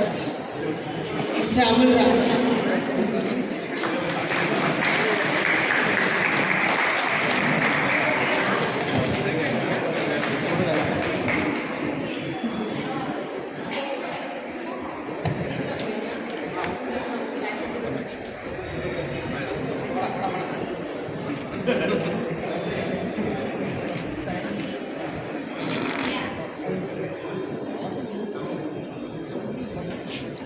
Raj. Mr. Amal Raj.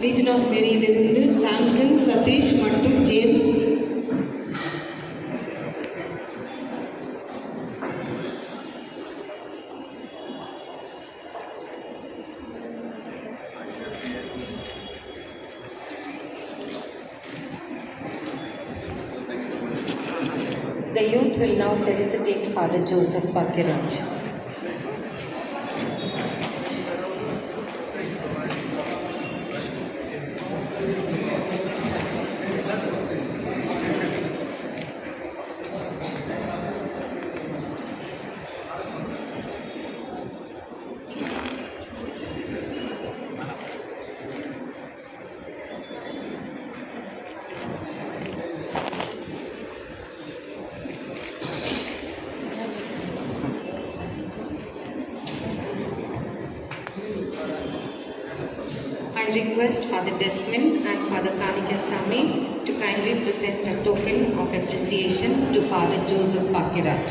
Legion of Maryலிருந்து Samson, Satish மற்றும் James. The youth will now felicitate Father Joseph Pakiraj. I request Father Desmond and Father Kanikasamy to kindly present a token of appreciation to Father Joseph Pakiraj.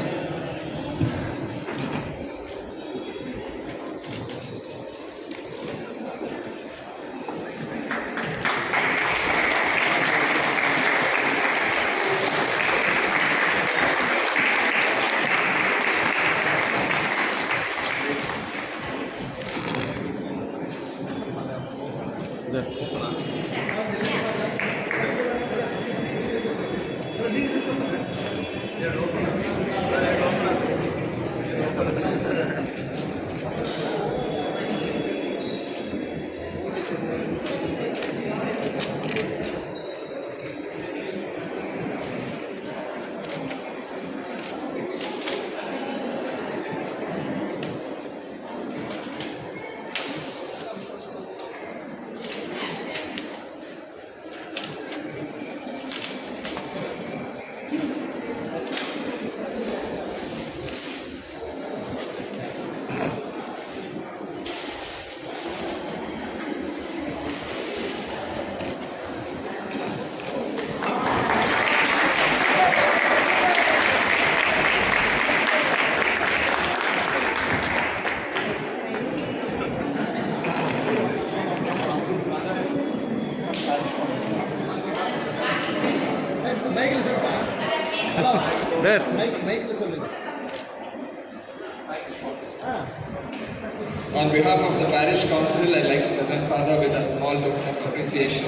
On behalf of the parish council, I'd like to present Father with a small token of appreciation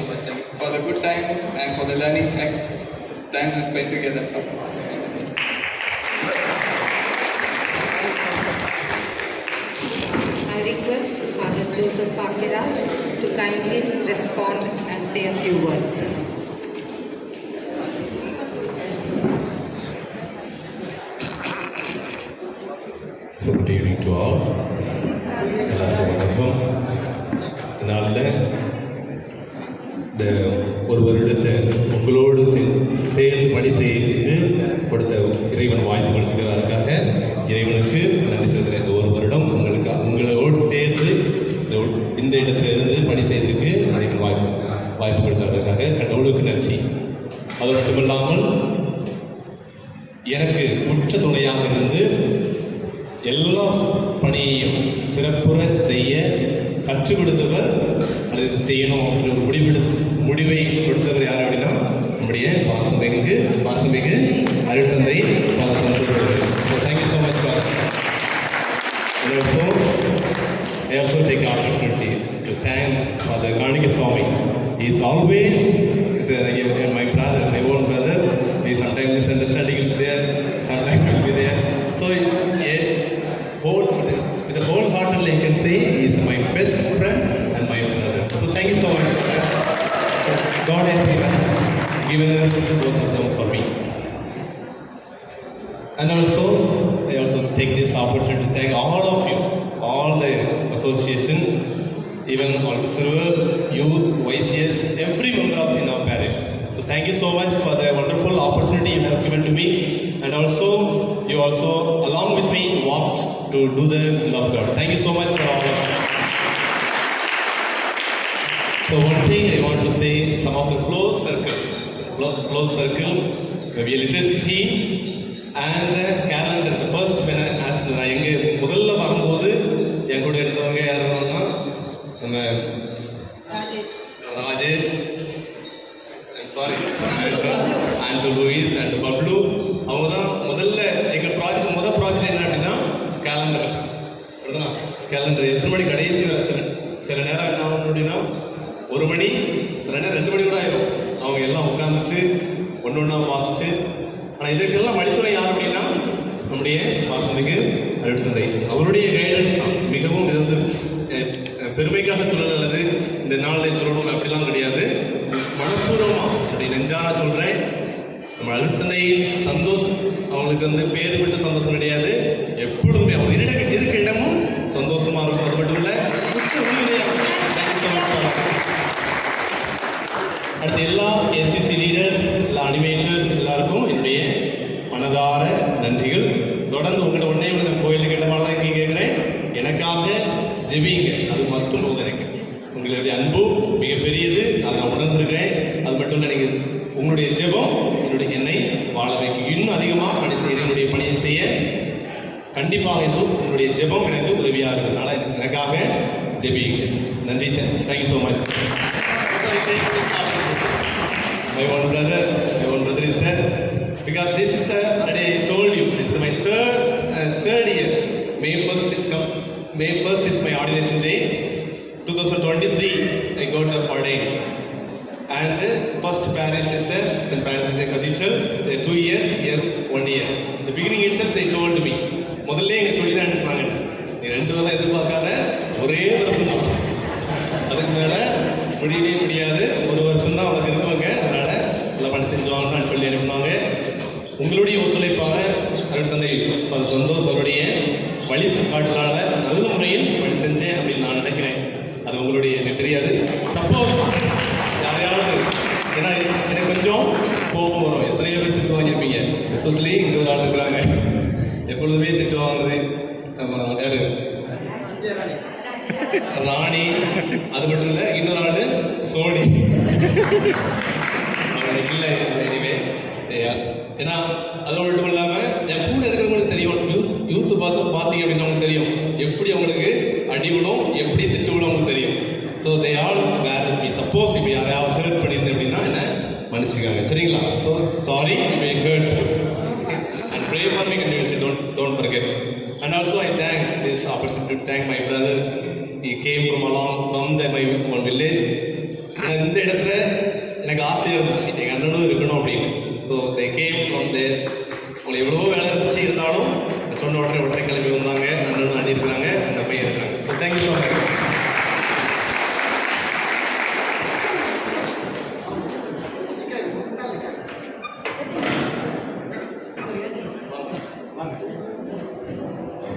for the good times and for the learning times we spent together. I request Father Joseph Pakiraj to kindly respond and say a few words. So good evening to all. எல்லாருக்கும் வணக்கம். நாளில் இந்த ஒரு வருடத்தை உங்களோடு சேர்ந்து பணி செய்து கொடுத்த இறைவன் வாய்ப்பு கொடுத்துக்கிறதுக்காக இறைவனுக்கு நன்றி செலுத்துகிறேன். இந்த ஒரு வருடம் உங்களோடு சேர்ந்து இந்த இடத்துல இருந்து பணி செய்திருக்கு இறைவன் வாய்ப்பு கொடுத்ததற்காக கடவுளுக்கு நன்றி. அது மட்டுமில்லாமல் எனக்கு உச்ச துணையாக இருந்து எல்லா பணியையும் சிறப்புற செய்ய கற்றுக் கொடுத்தவர், அது செய்யணும் அப்படின்ற ஒரு முடிவை கொடுத்தவர் யார் அப்படின்னா நம்முடைய பாசமிகு அருட்தந்தை father Santhosh. So thank you so much for. I also take the opportunity to thank Father Kanikasamy. He is always my brother, my own brother. Sometimes misunderstanding will be there, sometimes will be there. So with the whole heartedly I can say he is my best friend and my brother. So thank you so much for that. God has given us both of them for me. And also I also take this opportunity to thank all of you, all the association, even all the servers, youth, YCS, every member of in our parish. So thank you so much for the wonderful opportunity you have given to me, and also you also along with me walked to do the will of God. Thank you so much for all of that. So one thing I want to say, some of the close circle, maybe a literature team and the calendar. The first when I asked, நான் எங்கே முதல்ல வரும்போது என் கூட இருந்தவங்க யாருன்னா நம்ம Rajesh, I'm sorry, and Louis and Bablu, அவங்க தான் முதல்ல எங்கள் ப்ராஜெக்ட் என்ன அப்படின்னா கேலண்டர். அப்படிதான் கேலண்டர் எத்தனை மணி கடைசி சில நேரம் என்ன ஆகணும் அப்படின்னா 1 மணி, சில நேரம் 2 மணி கூட ஆயிடும். அவங்க எல்லாம் உட்காந்துட்டு ஒன்று ஒன்றா பார்த்துட்டு, ஆனால் இதற்கெல்லாம் வழித்துறை யார் அப்படின்னா நம்முடைய பாசமிகு அருட்தந்தை. அவருடைய கைடன்ஸ் தான் மிகவும். இது வந்து பெருமைக்காக சொல்லல் அல்லது இந்த நாளில் சொல்லணும் அப்படிலாம் கிடையாது. மனப்பூர்வமாக என்னுடைய நெஞ்சார சொல்கிறேன். நம்ம அருட்தந்தை சந்தோஷ் அவங்களுக்கு வந்து பேர் விட்டு சந்தோஷம் கிடையாது. எப்பொழுதுமே அவர் இருக்க இடமும் சந்தோஷமாக இருக்கும். அது மட்டும் இல்லை, அடுத்த எல்லா எஸ்சிசி லீடர்ஸ், எல்லா அனிமேட்டர்ஸ் எல்லாருக்கும் என்னுடைய மனதார நன்றிகள். தொடர்ந்து உங்கள்கிட்ட ஒன்றே கோயிலில் கேட்ட மாதிரி தான் இங்கே கேட்குறேன், எனக்காக ஜெபிங்க. அது மட்டும் போதும். எனக்கு உங்களுடைய அன்பு மிகப்பெரியது, அதை நான் உணர்ந்திருக்கிறேன். அது மட்டும் இல்லை, நீங்கள் உங்களுடைய ஜெபம் என்னை வாழ வைக்கும். இன்னும் அதிகமாக பணி செய்கிற என்னுடைய பணியை செய்ய கண்டிப்பாக இது உங்களுடைய ஜெபம் எனக்கு உதவியாக இருக்கிறதுனால எனக்காக ஜெபிங்க. நன்றி. Thank you so much. My one brother is there, because this is already I told you, this is my third year. May 1st is my ordination day. 2023 I got ordained, and first parish is the St. Francis Cathedral. There 2 years, here 1 year. The beginning itself they told me, முதல்ல எங்க சொல்லி தான் அனுப்புனாங்க, நீ 2 தடவை எதிர்பார்க்காத, ஒரே வருஷம் தான், அதுக்கு மேலே முடியவே முடியாது, 1 வருஷம் தான் அவங்க இருக்குவாங்க, அதனால நல்லா பணி செஞ்சுவாங்கன்னு சொல்லி அனுப்பினாங்க. உங்களுடைய ஒத்துழைப்பாக அருட்தந்தை சந்தோஷ் அவருடைய வழிகாட்டுதலால நல்ல முறையில் பணி செஞ்சேன் அப்படின்னு நான் நினைக்கிறேன். அது உங்களுடைய எனக்கு தெரியாது. சப்போஸ் யாரையாவது, ஏன்னா எனக்கு கொஞ்சம் கோபம் வரும், எத்தனையோ பேர் திட்டு வாங்கியிருப்பீங்க, எஸ்பெஷலி இங்கே ஒரு ஆள் இருக்கிறாங்க எப்பொழுதுமே திட்டு வாங்குறது, யாரு ராணி. அது மட்டும் இல்லை, இன்னொரு ஆள் சோனி. அவனுக்கு இல்லை எனிவே. ஏன்னா அது மட்டும் இல்லாமல் என் கூட இருக்கிறவங்களுக்கு தெரியும், யூத்து பார்த்தீங்க அப்படின்னா அவங்களுக்கு தெரியும் எப்படி அவங்களுக்கு அடி விழும், எப்படி திட்டு விழும் அவங்களுக்கு தெரியும். So they all were with me. Suppose இப்போ யாரையாவது ஹர்ட் பண்ணியிருந்தேன் அப்படின்னா என்ன மன்னிச்சுக்காங்க, சரிங்களா? So sorry if I hurt and pray for me continuously, don't forget. And also I thank this opportunity to thank my brother. He came from my one village. இந்த இடத்துல எனக்கு ஆசையாக இருந்துச்சு எங்கள் அண்ணனும் இருக்கணும் அப்படின்னு. So they came from there. உங்களுக்கு எவ்வளவோ வேலை இருந்துச்சு, இருந்தாலும் சொன்ன உடனே கிளம்பி வந்தாங்க. அண்ணனும் அண்ணி இருக்கிறாங்க, அந்த பையன் இருக்கிறாங்க. So thank you so much.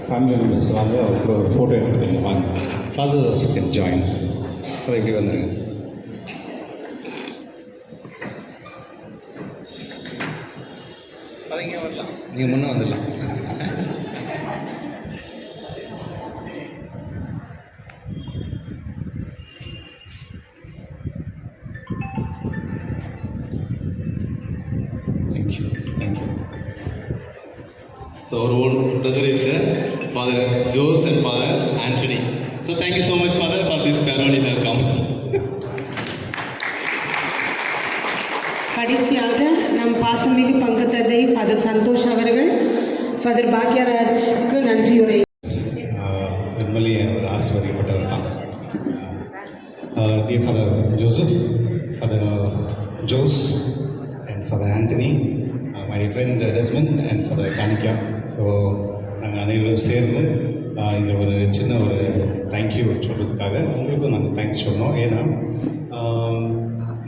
Family members வாங்க, அவங்க கூட ஒரு ஃபோட்டோ எடுத்துக்கோங்க வாங்க. Fathers can join. அதை இப்படி வந்துடுங்க. அது இங்கே வரலாம், நீங்கள் முன்னே வந்துடலாம். Thank you. So our own brother is Father Jose and Father Anthony. So thank you so much, Father, for this parole you have come. கடைசியாக நம் பாசமிகு பங்கு தந்தை ஃபாதர் சந்தோஷ் அவர்கள் ஃபாதர் பாக்யராஜுக்கு நன்றியுரை. உண்மையிலேயே ஒரு ஆசீர்வதிக்கப்பட்டவர் தான். Dear Father Joseph, Father Jose and Father Anthony, my dear friend Desmond and Father Kanika. So நாங்கள் அனைவரும் சேர்ந்து இங்கே ஒரு சின்ன ஒரு தேங்க்யூ சொல்கிறதுக்காக உங்களுக்கும் நாங்கள் தேங்க்ஸ் சொன்னோம். ஏன்னா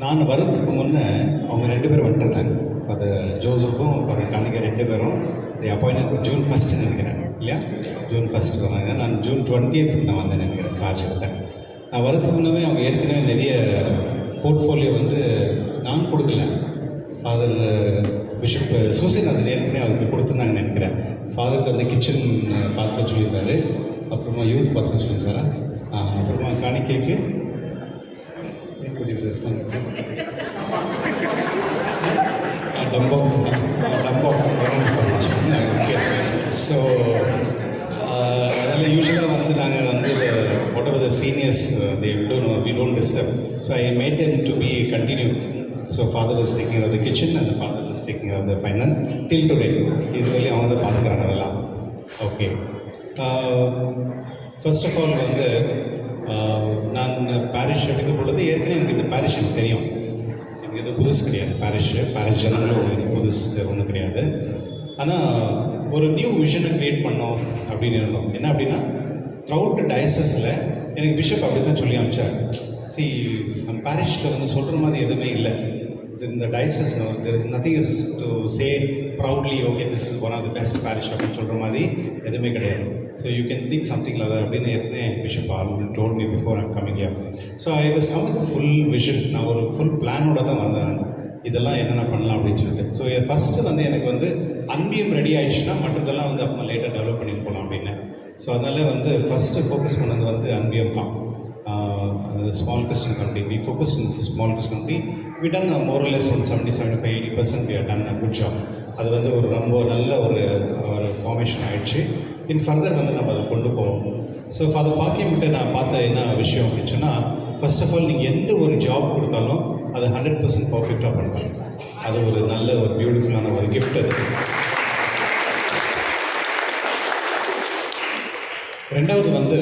நான் வரதுக்கு முன்னே அவங்க 2 பேரும் வந்துட்டாங்க. ஃபாதர் ஜோசஃபும் ஃபாதர் கானிகா 2 பேரும் அப்பாயின்மெண்ட் June 1 நினைக்கிறேன் இல்லையா? June 1 வந்தாங்க. நான் June 20 நான் வந்தேன் நினைக்கிறேன், சார்ஜ் எடுத்தேன். நான் வரதுக்கு முன்னே அவங்க ஏற்கனவே நிறைய போர்ட்ஃபோலியோ வந்து நான் கொடுக்கல, ஃபாதர் பிஷப் சூசிநாதன் ஏற்கனவே அவருக்கு கொடுத்துருந்தாங்கன்னு நினைக்கிறேன். ஃபாதருக்கு வந்து கிச்சன் பார்த்துக்க சொல்லியிருந்தாரு, அப்புறமா யூத் பார்த்துக்க சொல்லியிருந்தாரா, அப்புறமா காணிக்கைக்கு ரெஸ்பான்ஸ் டம்பாக்ஸ் ஸோ அதனால் யூஸ்வலாக வந்து நாங்கள் வந்து whatever the seniors they we don't disturb. So I made them to be continue. So father is taking of the kitchen and father is taking of the finance till today. இது வரையும் அவங்க தான் பார்த்துக்கிறாங்க அதெல்லாம். Okay, first of all வந்து நான் parish எடுக்க பொழுது ஏற்கனவே எனக்கு இந்த பாரிஷ் எனக்கு தெரியும். எனக்கு எதுவும் புதுசு கிடையாது. பாரிஷ் ஜனங்களும் புதுசு ஒன்றும் கிடையாது. ஆனால் ஒரு நியூ விஷனை க்ரியேட் பண்ணோம் அப்படின்னு இருந்தோம். என்ன அப்படின்னா, த்ரூஅவுட் டயசஸில் எனக்கு பிஷப் அப்படி தான் சொல்லி அனுப்பிச்சார். நம்ம பாரிஷில் வந்து சொல்கிற மாதிரி எதுவுமே இல்லை. இந்த diocese there is nothing is to say proudly okay this is one of the best parish அப்படின்னு சொல்கிற மாதிரி எதுவுமே கிடையாது. So you can think something like that அப்படின்னு ஏற்கனவே bishop already told me before I'm coming here. So I was come with full vision. நான் ஒரு full பிளானோட தான் வந்தேன், இதெல்லாம் என்னென்ன பண்ணலாம் அப்படின்னு சொல்லிட்டு. ஸோ ஃபஸ்ட்டு வந்து எனக்கு வந்து அன்பியம் ரெடி ஆகிடுச்சுன்னா மற்றதெல்லாம் வந்து அப்புறம் லேட்டாக டெவலப் பண்ணிட்டு போகலாம் அப்படின்னு. ஸோ அதனால் வந்து ஃபஸ்ட்டு ஃபோக்கஸ் பண்ணது வந்து அன்பியம் தான். Small Christian community, we focus in small Christian community. We done more or less 75-80% we done a good job. அது வந்து ஒரு ரொம்ப நல்ல ஒரு ஃபார்மேஷன் ஆகிடுச்சு. இன் ஃபர்தர் வந்து நம்ம அதை கொண்டு போவோம். ஸோ ஃபாதர் பாக்கியம்கிட்ட நான் பார்த்த என்ன விஷயம் அப்படின்னு சொன்னால், ஃபர்ஸ்ட் ஆஃப் ஆல் நீங்கள் எந்த ஒரு ஜாப் கொடுத்தாலும் அது 100% பர்ஃபெக்டாக பண்ணலாம். அது ஒரு நல்ல ஒரு பியூட்டிஃபுல்லான ஒரு கிஃப்ட். அது ரெண்டாவது வந்து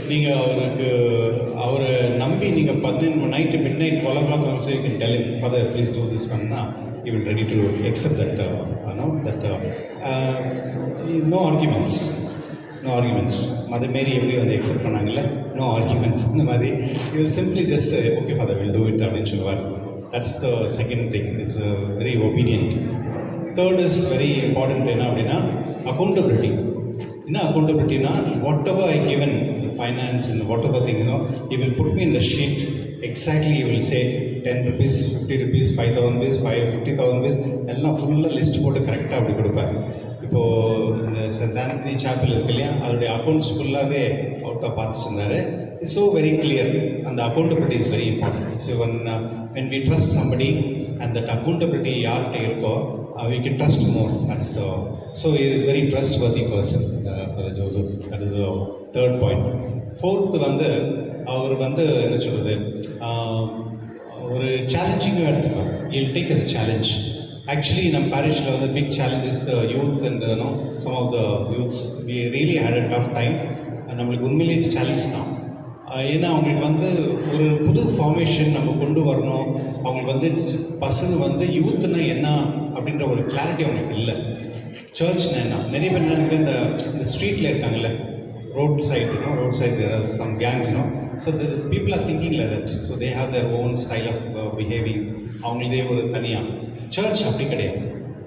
நீங்கள் அவரை நம்பி நீங்கள் 11 night midnight 12 o'clock also you can tell him father please do this பண்ணால் he will ready to accept that no arguments. Mother Mary எப்படி வந்து எக்ஸெப்ட் பண்ணாங்கல்ல, நோ ஆர்குமெண்ட்ஸ். இந்த மாதிரி இது simply just okay father will do it அப்படின்னு சொல்லுவார். That's the second thing, is very obedient. Third is very important. என்ன அப்படின்னா அக்கௌண்டபிலிட்டி. என்ன அக்கௌண்டபிலிட்டினா, whatever I given finance in what ever thing he will put me in the sheet exactly. he will say 10 rupees, 50 rupees, 5,000 rupees, 50,000 rupees எல்லாம் ஃபுல்லாக list போட்டு கரெக்டாக அப்படி கொடுப்பார். இப்போது இந்த சென்ட் ஆந்தனி சாப்பிள் இருக்கு இல்லையா, அதோடைய அக்கௌண்ட்ஸ் ஃபுல்லாகவே அவர் தான் பார்த்துட்டு இருந்தார். It's so very clear. அந்த accountability is very important. So when we trust somebody and that accountability யார்கிட்ட இருக்கோ we can trust more. That's the so he is very trustworthy person, Father Joseph. That is the third point. Fourth வந்து அவர் வந்து என்ன சொல்கிறது, ஒரு சேலஞ்சிங்காக எடுத்துக்கலாம். he'll take as a challenge. Actually நம்ம பாரிஷில் வந்து big challenge is the youth and some of the youths we really had a tough time. நம்மளுக்கு உண்மையிலேயே சேலஞ்ச் தான். ஏன்னா அவங்களுக்கு வந்து ஒரு புது ஃபார்மேஷன் நம்ம கொண்டு வரணும். அவங்களுக்கு வந்து பசங்க வந்து யூத்துன்னா என்ன அப்படின்ற ஒரு கிளாரிட்டி அவங்களுக்கு இல்லை. சர்ச்னா என்ன, நிறைய பேர் என்ன இந்த ஸ்ட்ரீட்டில் இருக்காங்கல்ல, road side there are some gangs, so the people are thinking like that, so they have their own style of behaving. அவங்களதே ஒரு தனியாக. சர்ச் அப்படி கிடையாது.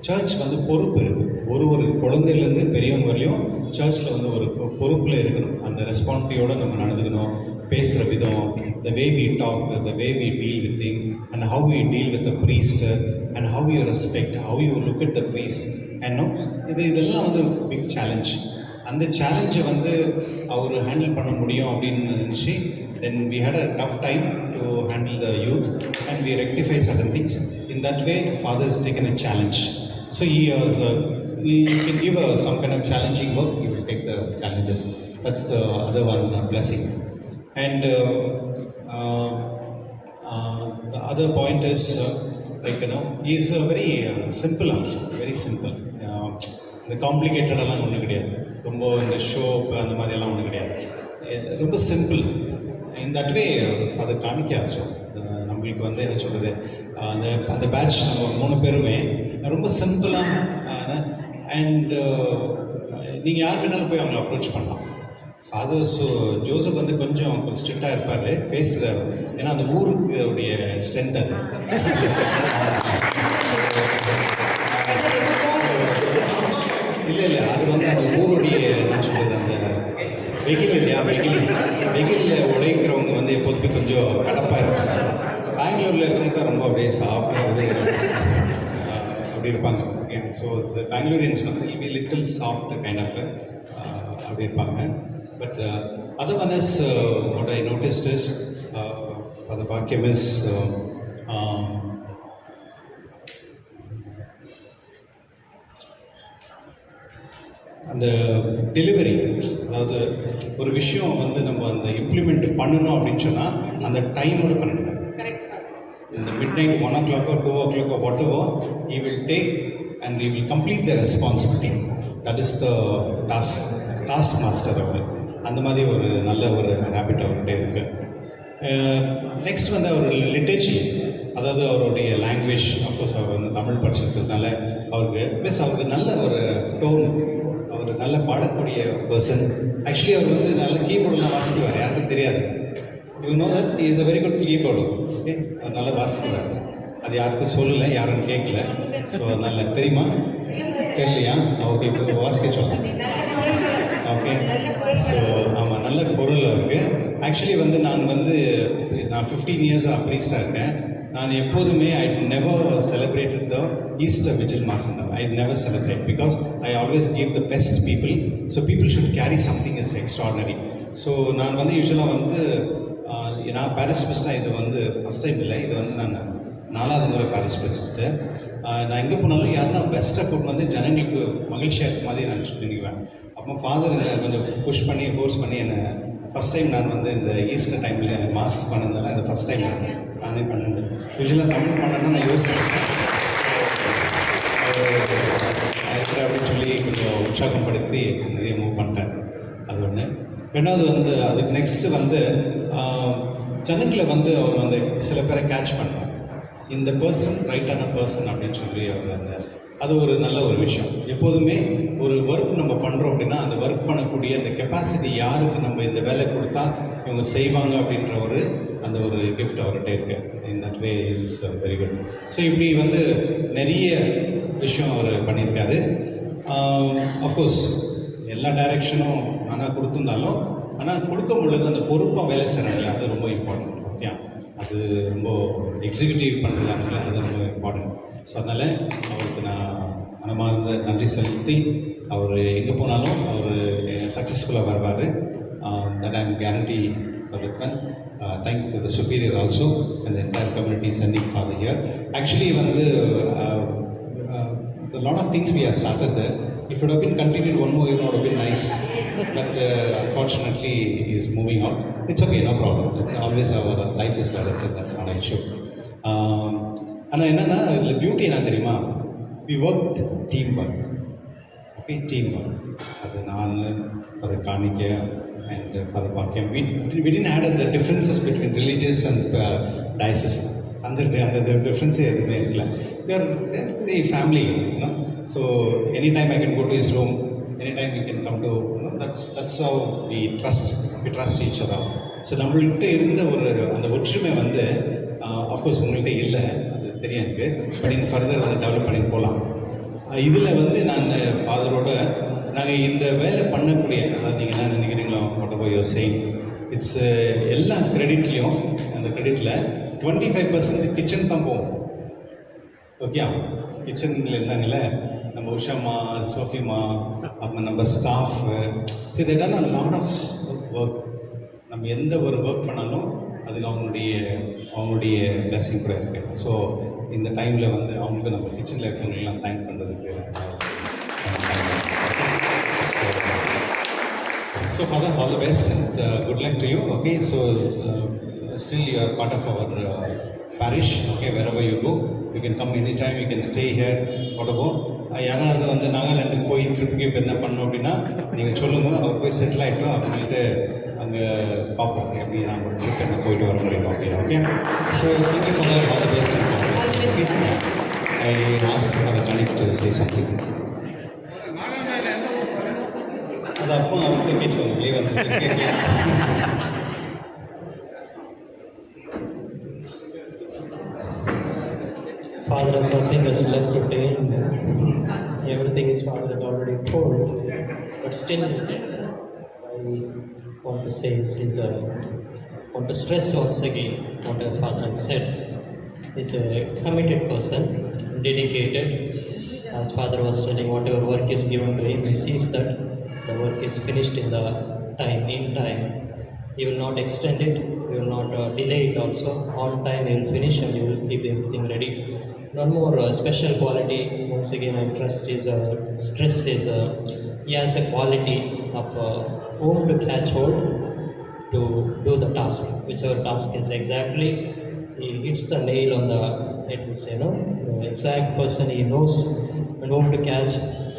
சர்ச் வந்து பொறுப்பு இருக்குது. ஒரு குழந்தையிலேருந்து பெரியவங்க வரலையும் சர்ச்சில் வந்து ஒரு பொறுப்பில் இருக்கணும். அந்த ரெஸ்பான்சிபிலிட்டியோடு நம்ம நடந்துக்கணும். பேசுகிற விதம், the way we talk, the way we deal with thing and how we deal with the priest and how you respect, how you look at the priest and இதெல்லாம் வந்து ஒரு பிக் சேலஞ்ச். அந்த சேலஞ்சை வந்து அவர் ஹேண்டில் பண்ண முடியும் அப்படின்னு நினச்சி then we had a tough time to handle the youth and we rectify certain things. In that way, Father has taken a challenge. So he can give some kind of challenging work, he will take the challenges. That's the other one blessing. And the other point is he is very simple also, very simple. The complicated எல்லாம் ஒன்றும் கிடையாது. ரொம்ப இந்த show அந்த மாதிரியெல்லாம் ஒன்றும் கிடையாது. ரொம்ப simple. In that way, Father காணிக்காச்சோம் நம்மளுக்கு வந்து என்ன சொல்கிறது, அந்த பேட்ச் நம்ம 3 பேருமே ரொம்ப சிம்பிளாக அண்ட் நீங்கள் யார் வேணாலும் போய் அவங்களை அப்ரோச் பண்ணலாம். ஃபாதர் ஜோசப் வந்து கொஞ்சம் ஸ்ட்ரிக்டாக இருப்பார், பேசுகிறார். ஏன்னா அந்த ஊருக்கு அவருடைய ஸ்ட்ரென்த் அது. இல்லை அது வந்து அந்த ஊருடைய என்ன சொல்கிறது, அந்த வெயில் இல்லையா, வெயிலில் உழைக்கிறவங்க வந்து எப்போதுமே கொஞ்சம் கடப்பாக இருப்பாங்க. பெங்களூரில் பெங்களூரில் இருக்கிறவங்க தான் ரொம்ப அப்படியே சாஃப்டாக அப்படியே அப்படி இருப்பாங்க. ஓகே, ஸோ த பெங்களூரியன்ஸ் வந்து will be little soft kind of அப்படி இருப்பாங்க. But other one is what I noticed is father Bakkiyam is அந்த டெலிவரி, அதாவது ஒரு விஷயம் வந்து நம்ம அந்த இம்ப்ளிமெண்ட் பண்ணணும் அப்படின்னு சொன்னால் அந்த டைமோடு பண்ணிடுங்க. இந்த mid night 1 o'clock or 2 o'clock or whatever, he will take and he will complete the responsibility. That is the task master அவர். அந்த மாதிரி ஒரு நல்ல ஒரு ஹேபிட் அவர்கிட்ட இருக்குது. நெக்ஸ்ட் வந்து அவர் லிட்டரேச்சி, அதாவது அவருடைய லாங்குவேஜ், அஃப்கோர்ஸ் அவர் வந்து தமிழ் படிச்சிருக்கிறதுனால அவருக்கு ப்ளஸ் அவருக்கு நல்ல ஒரு டோன், அவர் நல்ல பாடக்கூடிய பர்சன். ஆக்சுவலி அவர் வந்து நல்ல கீபோர்டெலாம் வாசிக்குவார், யாருக்கும் தெரியாது. You know that is a very good keyboard. Okay, அவர் நல்லா வாசிக்குவார். அது யாருக்கும் சொல்லலை, யாரும் கேட்கல. ஸோ அதனால் தெரியுமா தெரியலையா? ஓகே, இப்போ வாசிக்க சொல்லலாம். ஓகே, ஸோ ஆமாம், நல்ல குரல் அவருக்கு. ஆக்சுவலி வந்து நான் 15 இயர்ஸாக ப்ரீஸ்டாக இருக்கேன். நான் எப்போதுமே I never celebrated the Easter vigil மாசம். I never celebrate because I always give the best people. So people should carry something is extraordinary. So நான் வந்து யூஸ்வலாக வந்து நான் பாரிஸ் பிரிஸ்டாக இது வந்து ஃபஸ்ட் டைம் இல்லை, இது வந்து நான் 4வது முறை பாரிஸ் பிரிஸ்ட்டு. நான் எங்கே போனாலும் யாருன்னா பெஸ்ட்டாக கூட்டு வந்து ஜனங்களுக்கு மகிழ்ச்சியாக இருக்க மாதிரி நான் நினைக்குவேன். அப்போ ஃபாதர் என்னை கொஞ்சம் புஷ் பண்ணி ஃபோர்ஸ் பண்ணி என்னை ஃபஸ்ட் டைம் நான் வந்து இந்த ஈஸ்டர் டைமில் மாஸ் பண்ணதால இந்த ஃபஸ்ட் டைம் நானே பண்ணது. யூஸ்வலாக தமிழ் பண்ணேன்னா நான் யோசிச்சேன் அப்படின்னு சொல்லி கொஞ்சம் உற்சாகப்படுத்தி நிறைய மூவ் பண்ணிட்டேன். அது ஒன்று. ரெண்டாவது வந்து அதுக்கு நெக்ஸ்ட்டு வந்து ஜனங்களை வந்து அவர் வந்து சில பேரை கேட்ச் பண்ணார். இந்த பர்சன் ரைட்டான பர்சன் அப்படின்னு சொல்லி அவர் அந்த அது ஒரு நல்ல ஒரு விஷயம். எப்போதுமே ஒரு ஒர்க் நம்ம பண்ணுறோம் அப்படின்னா அந்த ஒர்க் பண்ணக்கூடிய அந்த கெப்பாசிட்டி யாருக்கு நம்ம இந்த வேலை கொடுத்தா இவங்க செய்வாங்க அப்படின்ற அந்த ஒரு கிஃப்ட் அவர்கிட்ட இருக்கு. In that way is very good. So இப்படி வந்து நிறைய விஷயம் அவர் பண்ணியிருக்காரு. அஃப்கோர்ஸ் எல்லா டைரெக்ஷனும் நானாக கொடுத்துருந்தாலும் ஆனால் கொடுக்க முடியாது அந்த பொறுப்பாக வேலை செய்கிறாங்க, அது ரொம்ப இம்பார்ட்டன்ட். ஓகே, அது ரொம்ப எக்ஸிக்யூட்டிவ் பண்ணுறதாங்களே அது ரொம்ப இம்பார்ட்டன்ட். ஸோ அதனால் அவருக்கு நான் மனமார்ந்த நன்றி செலுத்தி அவர் எங்கே போனாலும் அவர் சக்ஸஸ்ஃபுல்லாக வருவார். That I am guarantee for this son. Thank to the superior also and entire community sending father here. Actually வந்து a lot of things we have started there. If it would have been continued one more year, it would have been nice. But unfortunately, he is moving out. It's okay, no problem. It's always our life is directed. That's not an issue. ஆனால் என்னென்னா இதில் beauty என்ன தெரியுமா? We worked team work. Okay, team work. அது நான், அது காணிக்க and Father Bhakyam. We didn't add the differences between religious and diocese. அந்த டிஃப்ரென்ஸே எதுவுமே இருக்கல. We are very family, you know. So anytime I can go to his room, anytime we can come to, you know, that's how we trust each other. So நம்மள்கிட்ட இருந்த அந்த ஒற்றுமை வந்து of course உங்கள்கிட்ட இல்லை, அது தெரியும் எனக்கு. பட் இன்னும் ஃபர்தர் அதை டெவலப் பண்ணி போகலாம். இதில் வந்து நான் ஃபாதரோட நாங்கள் இந்த வேலை பண்ணக்கூடிய, அதாவது நீங்கள் என்ன நினைக்கிறீங்களோ what ever you are saying, it's எல்லா கிரெடிட்லேயும் அந்த கிரெடிட்டில் 25% கிச்சன் தான் போகும். ஓகே, கிச்சனில் இருந்தாங்கல்ல நம்ம உஷாமா, சோஃபிமா, அப்புறம் நம்ம ஸ்டாஃப். ஸோ இதை done a lot of work. நம்ம எந்த ஒரு ஒர்க் பண்ணாலும் அதுக்கு அவங்களுடைய பிளெஸிங் கூட இருக்குது. ஸோ இந்த டைமில் வந்து அவங்களுக்கு நம்ம கிச்சனில் இருக்கிறவங்களெலாம் தேங்க் பண்ணுறதுக்கு. So Father, all the best and good luck to you. Okay, so still you are part of our parish. Okay, wherever you go, you can come anytime. You can stay here. Whatever. யாராவது வந்து நாகாலாண்டுக்கு போய் ட்ரிப்புக்கு இப்போ என்ன பண்ணோம் அப்படின்னா நீங்கள் சொல்லுங்கள், அவர் போய் செட்டில் ஆகிட்டோம் அப்படின்ட்டு அங்கே பார்ப்போம் எப்படி நாங்கள் ஒரு ட்ரிப் என்ன போயிட்டு வர முடியும். Okay, okay. So thank you for all the best. I ask father connect to say something. அது அப்போ அவர்கிட்ட கேட்டுக்கோங்க, வெளியே வந்து Father has nothing is left to tell. Everything is Father has already told. But still, I want to say, since I want to stress once again what our Father has said. is a committed person, dedicated. As Father was telling, whatever work is given to him, he sees that the work is finished in time. He will not extend it, he will not delay it also. On time he will finish and he will keep everything ready. One more special quality, once again I trust is stress is he has the quality of whom to catch hold to do the task, whichever task is exactly. He hits the nail on the head, we say, no? The exact person he knows and whom to catch,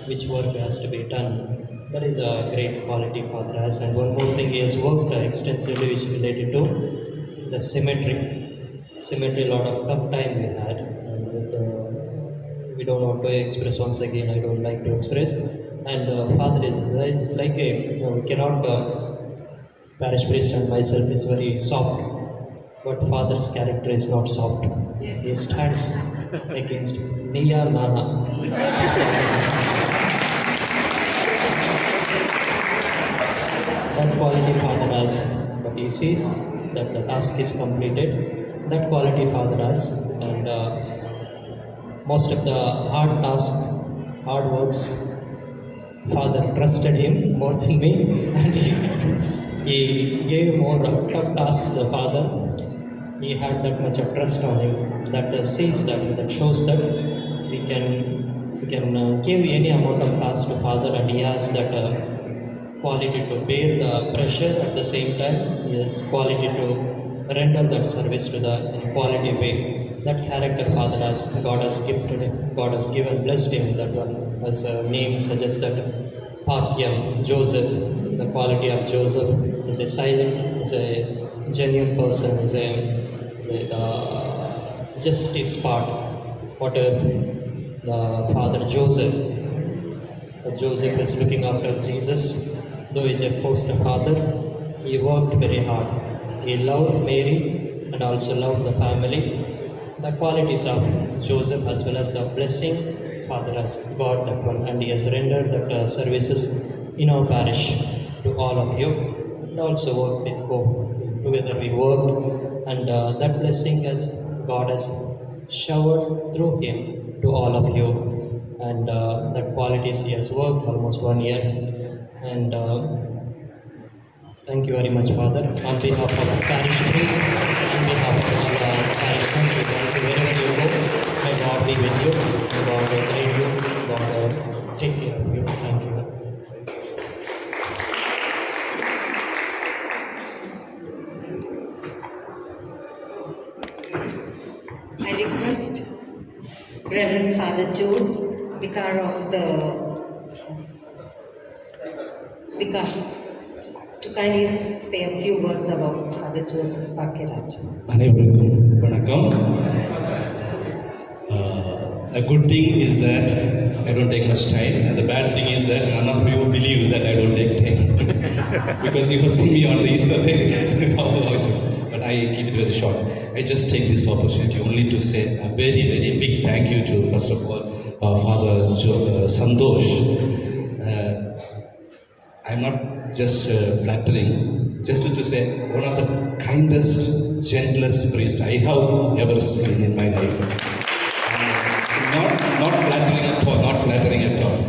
which work has to be done. That is a great quality Father has. And one more thing, he has worked extensively which related to the cemetery. Cemetery, a lot of tough time we had. And with, we don't want to express once again, I don't like to express. And Father is it's like a, we cannot, parish priest and myself is very soft. But Father's character is not soft. Yes. He stands against Niya Nana. That quality Father has, but he sees that the task is completed. That quality Father has, and most of the hard tasks, hard works, Father trusted him more than me, and he gave more tough tasks to the Father. He had that much of trust on him, that sees that shows that we can give any amount of task to Father, and he has that quality to bear the pressure at the same time. He has quality to render that service to the in a quality way. That character Father has, God has gifted him, God has given, blessed him. That one, as a name suggests, that Pakyam, Joseph, the quality of Joseph is a silent, is a genuine person, is a justice part. Whatever the Father Joseph is looking after Jesus, though he is a foster father, he worked very hard. He loved Mary and also loved the family. The qualities of Joseph as well as the blessing Father has got that one, and he has rendered that services in our parish to all of you, and also worked with Hope. Together we worked, and that blessing as God has showered through him to all of you, and that qualities he has worked almost 1 year. And thank you very much, Father. On behalf of parish priest, on behalf of all parishioners, we thank you wherever you go. May God be with you, may God guide you, may God take care of you. Thank you. I request Reverend Father Jose, Vicar of the Vicar, to kindly say a few words about Father Joseph Bakiraj. அனைவருக்கும் வணக்கம். A good thing is that I don't take much time, and the bad thing is that none of you believe that I don't take time because you have seen me on the Easter day. But I keep it very short. I just take this opportunity only to say a very, very big thank you to, first of all, Father Santosh. I'm not just flattering, just to say one of the kindest, gentlest priests I have ever seen in my life. Not flattering at all.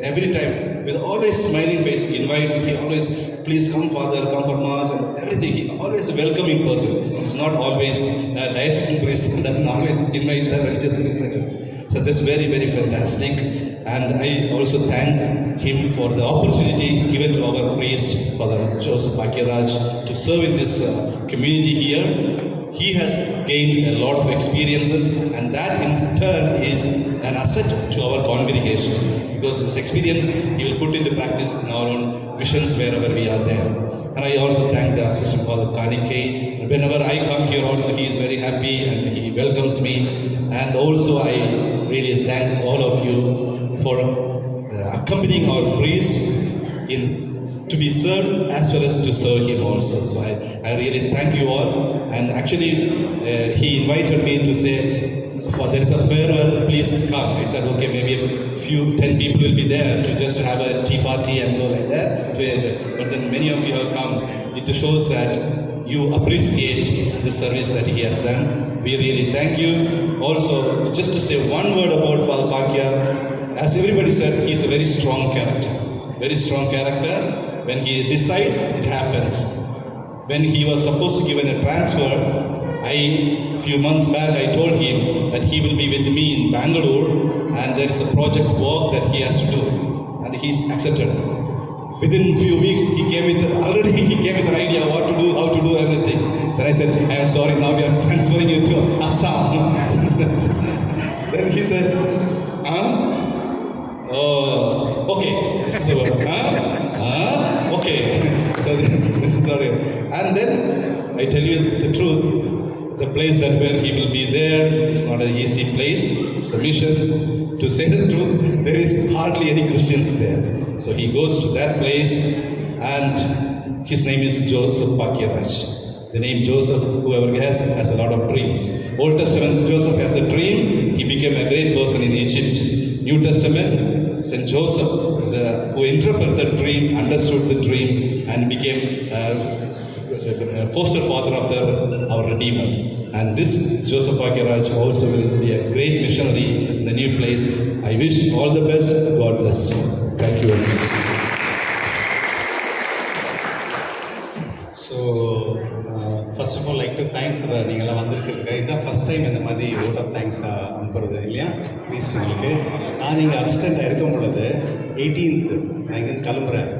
Every time, with always smiling face, he invites, he always, please come Father, come for Mass and everything. He always a welcoming person. It's not always a diocesan priest who doesn't always invite the religious priest. So that's very, very fantastic. And I also thank him for the opportunity given to our priest, Father Joseph Bakiraj, to serve in this community here. He has gained a lot of experiences, and that in turn is an asset to our congregation, because this experience he will put into practice in our own missions wherever we are there. And I also thank the Assistant Father Kanike. Whenever I come here also, he is very happy and he welcomes me. And also I really thank all of you for accompanying our priest to be served as well as to serve him also. So I really thank you all. And actually he invited me to say, there is a farewell, please come. I said, okay, maybe a few, 10 people will be there to just have a tea party and go like that. But then many of you have come. It shows that you appreciate the service that he has done. we really thank you. Also, just to say one word about Father Bakya, as everybody said, he's a very strong character. Very strong character. When he decides, it happens. When he was supposed to give a transfer, few months back, I told him that he will be with me in Bangalore and there is a project work that he has to do. And he's accepted. Within few weeks, he came with an idea what to do, how to do everything. Then I said, I am sorry, now we are transferring you to Assam. Then he said, oh, okay, this is the word. Okay. So this is not it. And then I tell you the truth, the place that where he will be there is not an easy place. It's a mission. To say the truth, there is hardly any Christians there. So he goes to that place, and his name is Joseph Bakiraj. The name Joseph, whoever has a lot of dreams. Old Testament, Joseph has a dream. He became a great person in Egypt. New Testament, Saint Joseph is who interpreted the dream, understood the dream, and became foster father of our Redeemer. And this Joseph Bakiraj also will be a great missionary in the new place. I wish all the best. God bless you. Thank you very much. So first of all like to thank for நீங்களாம் வந்திருக்கிறதுக்கு. இதுதான் first time இந்த மாதிரி vote of thanks அனுப்புறது இல்லையா ப்ரீஸ்டுங்களுக்கு. நான் இங்கே அசிஸ்டண்ட்டாக இருக்கும் பொழுது 18th நான் இங்கேருந்து கிளம்புறேன்,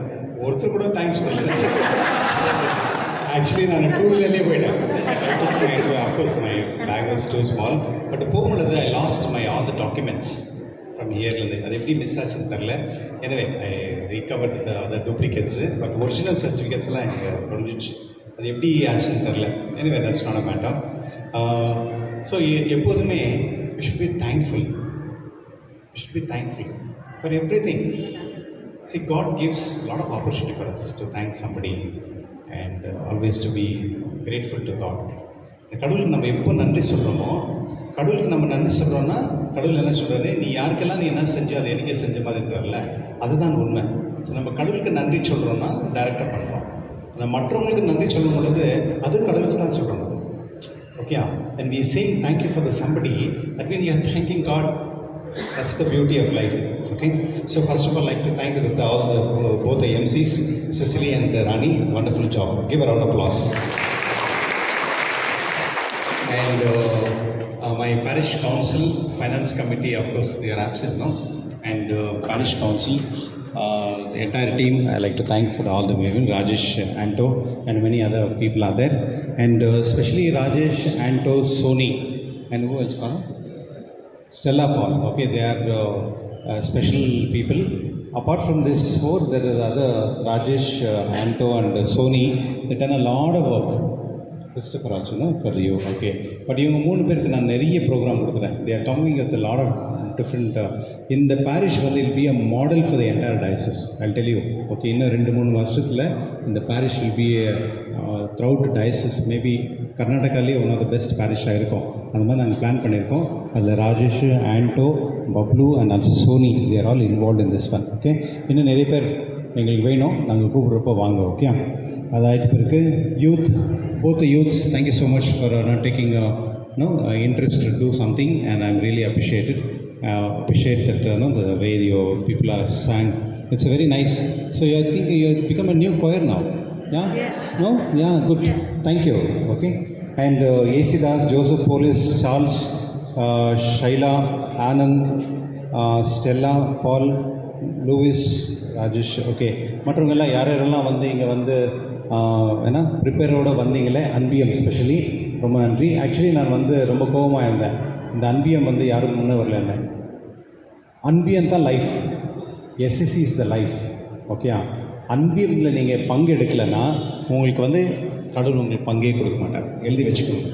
ஒருத்தர் கூட தேங்க்ஸ் பண்ணல. ஆக்சுவலி நான் 2 வீலர்லேயே போயிட்டேன். Of course my bag was too small. But போகும்பொழுது I lost my all the documents from இயர்லேருந்து. அது எப்படி மிஸ் ஆச்சுன்னு தெரில. எனவே I recovered the duplicates. But original certificates எல்லாம் எனக்கு முடிஞ்சிச்சு. அது எப்படி ஆச்சுன்னு தெரில. எனவே that's not a matter. So எப்போதுமே we should be thankful. We should be thankful for everything. See, God gives a lot of opportunity for us to thank somebody and always to be grateful to God. இந்த கடவுளுக்கு நம்ம எப்போ நன்றி சொல்கிறோமோ, கடவுளுக்கு நம்ம நன்றி சொல்கிறோன்னா கடவுள் என்ன சொல்கிறாரு, நீ யாருக்கெல்லாம் நீ என்ன செஞ்சோ அதை எனக்கே செஞ்ச மாதிரின்றல, அதுதான் உண்மை. ஸோ நம்ம கடவுளுக்கு நன்றி சொல்கிறோன்னா டைரெக்டாக பண்ணுறோம். அந்த மற்றவங்களுக்கு நன்றி சொல்லும் பொழுது அது கடவுளுக்கு தான் சொல்லணும். Okay, and we saying thank you for the somebody, that means you are thanking God. That's the beauty of life. Okay, so first of all, I'd like to thank both the MCs, Cecily and Rani. Wonderful job. Give a round of applause. And my parish council, finance committee, of course, they are absent now. And parish council, the entire team, I'd like to thank for all the women, Rajesh, Anto, and many other people are there. And especially Rajesh, Anto, Sony, and who else? Stella Paul. Okay, they are special people. Apart from this four, there are other Rajesh, Anto, and Sony. They done a lot of work. Christopher also, no, for you. Okay, but you மூணு பேருக்கு நான் நிறைய program கொடுக்குறேன். They are coming with a lot of different. In the parish, well, it will be a model for the entire diocese. I'll tell you. Okay, இன்னும் 2-3 வருஷத்தில் இந்த parish will be throughout the diocese, maybe கர்நாடகாலேயே one of the best பேரிஷாக இருக்கும். அந்த மாதிரி நாங்கள் plan பண்ணியிருக்கோம். அதில் Rajesh, Anto, Bablu and also Sony, they're all involve in this one. Okay, இன்னும் நிறைய பேர் எங்களுக்கு வேணும், நாங்கள் கூப்பிட்றப்போ வாங்க. ஓகே, அது ஆகிட்டு பிறகு youth, both youths, thank you so much for not taking interest to do something, and I'm really appreciate that the way your people are sang. It's very nice. So I think you have become a new choir now. Yeah? Yes. No? Yeah, good. Yeah. Thank you. Okay. And AC Das, Joseph Police, Charles, Shaila, Anand, Stella, Paul, Louis, Rajesh. Okay. மற்றவங்கெல்லாம் யாரெல்லாம் வந்து இங்கே வந்து ஏன்னா ப்ரிப்பேரோடு வந்தீங்களே, அன்பிஎம் specially ரொம்ப நன்றி. Actually நான் வந்து ரொம்ப கோபமாக இருந்தேன், இந்த அன்பிஎம் வந்து யாரும் முன்னே வரல. என்ன அன்பிஎம் தான் life, SSC is the life. Okay, அன்பியமில் நீங்கள் பங்கு எடுக்கலைன்னா உங்களுக்கு வந்து கடவுள் உங்களுக்கு பங்கே கொடுக்க மாட்டார். எழுதி வச்சுக்கணும்.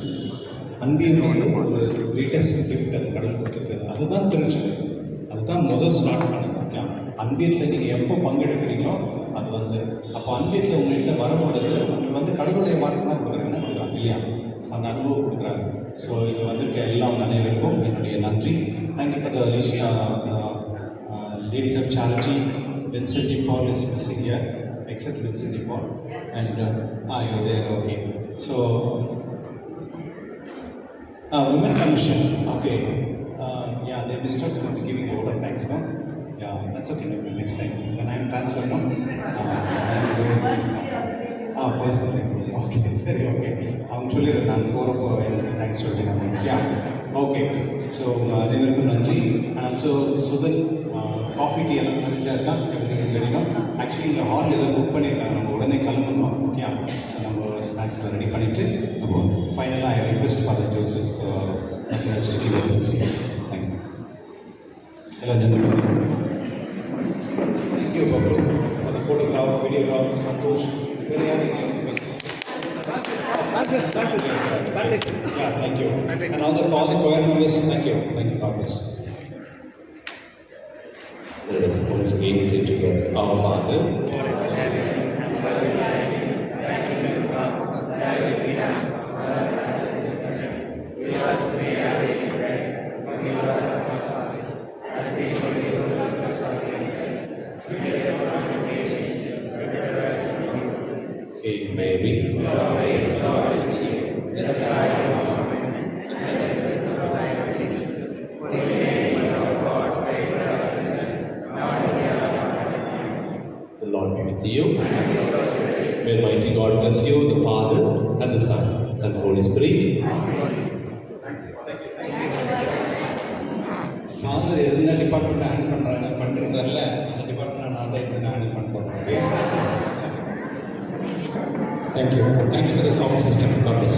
அன்பியம் வந்து ஒரு கிரேட்டஸ்ட் கிஃப்ட் அது கடவுள் கொடுத்துருக்குது. அதுதான் தெரிஞ்சது, அதுதான் முதல் ஸ்டார்ட் பண்ணது. ஓகே, அன்பியத்தில் நீங்கள் எப்போ பங்கெடுக்கிறீங்களோ அது வந்து அப்போ அன்பியத்தில் உங்கள்கிட்ட வரும்பொழுது உங்களுக்கு வந்து கடவுளுடைய மார்க்கு தான் கொடுக்குறாங்க, என்ன கொடுக்குறாங்க இல்லையா? ஸோ அந்த அனுபவம் கொடுக்குறாங்க. ஸோ இது வந்திருக்க எல்லாம் அனைவருக்கும் என்னுடைய நன்றி. Thank you for the Ladies of Charity. Vincent de Paul is missing here, except Vincent de Paul. And you're there, okay. So, Women Commission. Okay. Yeah, they missed out on giving a vote of thanks, no? Yeah, that's okay. Maybe next time. When I'm transferred, no? I'm going personally. Okay, sorry, okay. I'm truly I'm poor thanks to you. Yeah. Okay. So, Reverend Ranji and also Sudan, coffee tea எல்லாம் முடிஞ்சா இருக்கா? Everything is ready, no? Actually, இந்த hall எல்லாம் book பண்ணியிருக்காங்க. நம்ம உடனே கிளம்பணும். Okay. So நம்ம ஸ்நாக்ஸ் எல்லாம் ரெடி பண்ணிட்டு நம்ம ஃபைனலாக I request father Joseph to give a blessing. Thank you. Hello, gentlemen. Thank you, Babu, for the photograph, videograph, Santosh. Very happy. Francis. Yeah, thank you. And also all the choir members, thank you. Thank you, God bless. Let us once again say together, Our Father, Hail Mary, the Lord be with you. May Almighty God bless you, the Father, and the Son, and the Holy Spirit. Father எந்த department handle பண்ணிருந்தார்ல அந்த department நான் தான் இப்போ handle பண்ண போகிறேன். Okay, thank you for the sound system. God bless.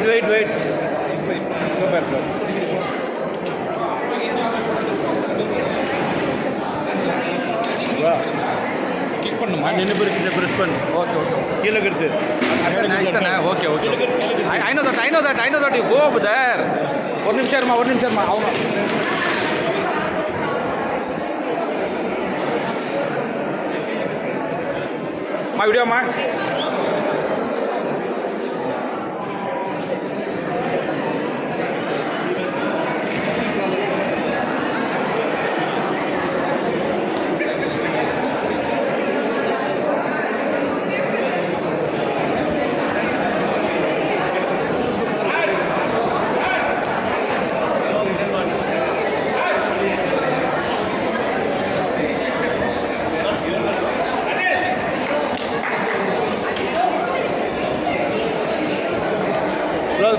Wait click பண்ணுமா நின்று பிடிச்சி ப்ரெஸ் பண்ணு ஓகே கீழே கெடுத்து okay I know that you go there ஒரு நிமிஷம் இருமா அவங்க வீடியோம்மா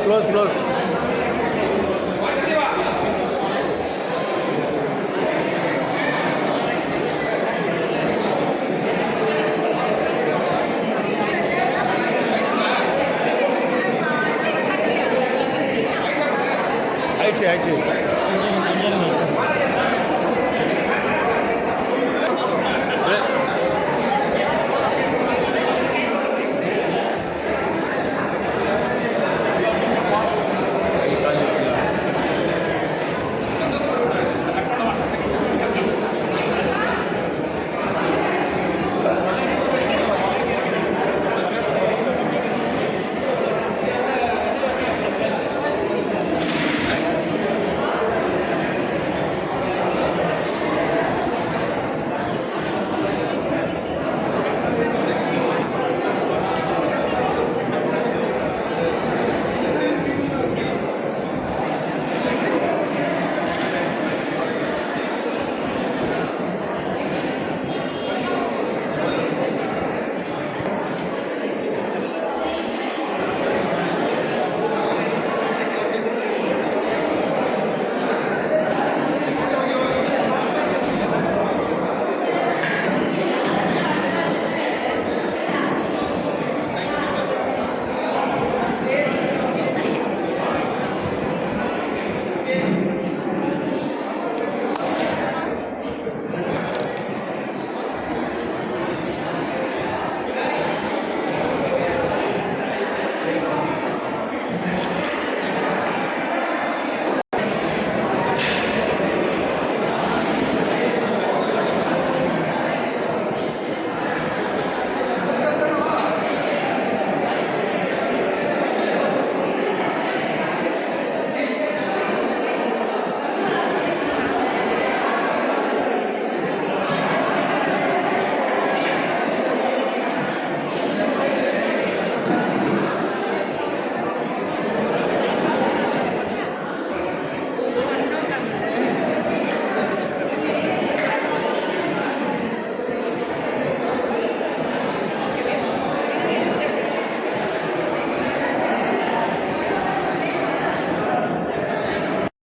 க்ளோஸ் ஆயிடுச்சு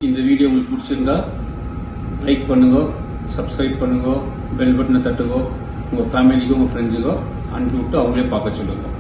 இந்த வீடியோ உங்களுக்கு பிடிச்சிருந்தா லைக் பண்ணுங்க, சப்ஸ்கிரைப் பண்ணுங்க, பெல் பட்டனை தட்டுங்க, உங்கள் ஃபேமிலிக்கோ உங்கள் ஃப்ரெண்ட்ஸுக்கோ அனுப்பி விட்டு அவங்களே பார்க்க சொல்லுங்கள்.